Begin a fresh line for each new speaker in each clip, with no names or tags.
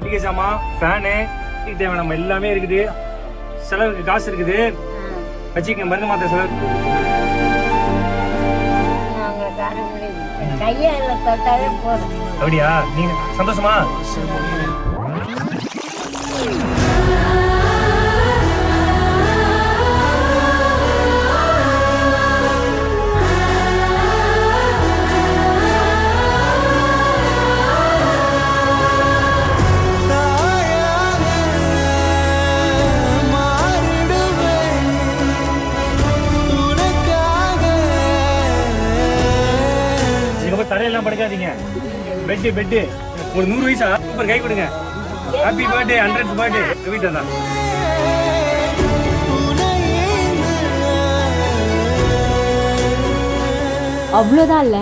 மளிகை சாமான், ஃபேனு, வீட்டுக்கு தேவையான நம்ம எல்லாமே இருக்குது. செலவுக்கு காசு இருக்குது. வச்சுக்க மருந்து மாத்திரை செலவு. அப்படியா? நீங்க சந்தோஷமா? தரையெல்லாம் படுக்காதீங்க. பெட்டு ஒரு 100 வயசா சூப்பர் கை கொடுங்க. ஹாப்பி பர்த்டே, 100th பர்த்டே வீட்டை தான்.
அவ்வளவுதான் இல்ல,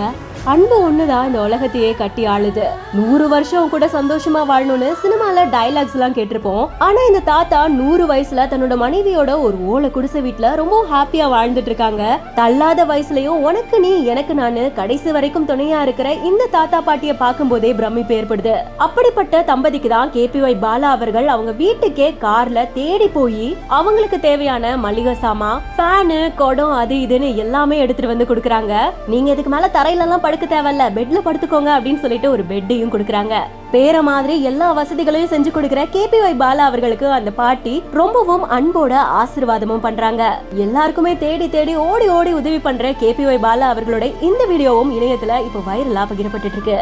அன்பு ஒண்ணுதான் இந்த உலகத்தையே கட்டி ஆளுது. 100 வருஷம் கூட சந்தோஷமா வாழணும்னு சினிமால டைலாக்ஸ் எல்லாம் கேட்டிருப்போம். ஆனா இந்த தாத்தா 100 வயசுல தன்னோட மனைவியோட ஒரு ஓலை குடிசை வீட்டுல ரொம்ப ஹாப்பியா வாழ்ந்துட்டு இருக்காங்க. தள்ளாத வயசுலயும் உனக்கு நீ எனக்கு நானு கடைசி வரைக்கும் துணையா இருக்கிற இந்த தாத்தா பாட்டிய பார்க்கும் போதே பிரமிப்பு ஏற்படுது. அப்படிப்பட்ட தம்பதிக்கு தான் KPY பாலா அவர்கள் அவங்க வீட்டுக்கே கார்ல தேடி போய் அவங்களுக்கு தேவையான மளிகை சாமான், ஃபேனு, குடம், அது இதுன்னு எல்லாமே எடுத்துட்டு வந்து கொடுக்கறாங்க. நீங்க இதுக்கு மேல தரையில எல்லாம் படுக்க தேவையில்ல, பெட்ல படுத்துக்கோங்க அப்படின்னு சொல்லிட்டு ஒரு பெட்டையும் கொடுக்கறாங்க. பேர மாதிரி எல்லா வசதிகளையும் செஞ்சு கொடுக்கிற KPY பாலா அவர்களுக்கு அந்த பாட்டி ரொம்பவும் அன்போட ஆசீர்வாதமும் பண்றாங்க. எல்லாருக்குமே தேடி தேடி ஓடி ஓடி உதவி பண்ற KPY பாலா அவர்களோட இந்த வீடியோவும் இணையத்துல இப்ப வைரலா பகிரப்பட்டு இருக்கு.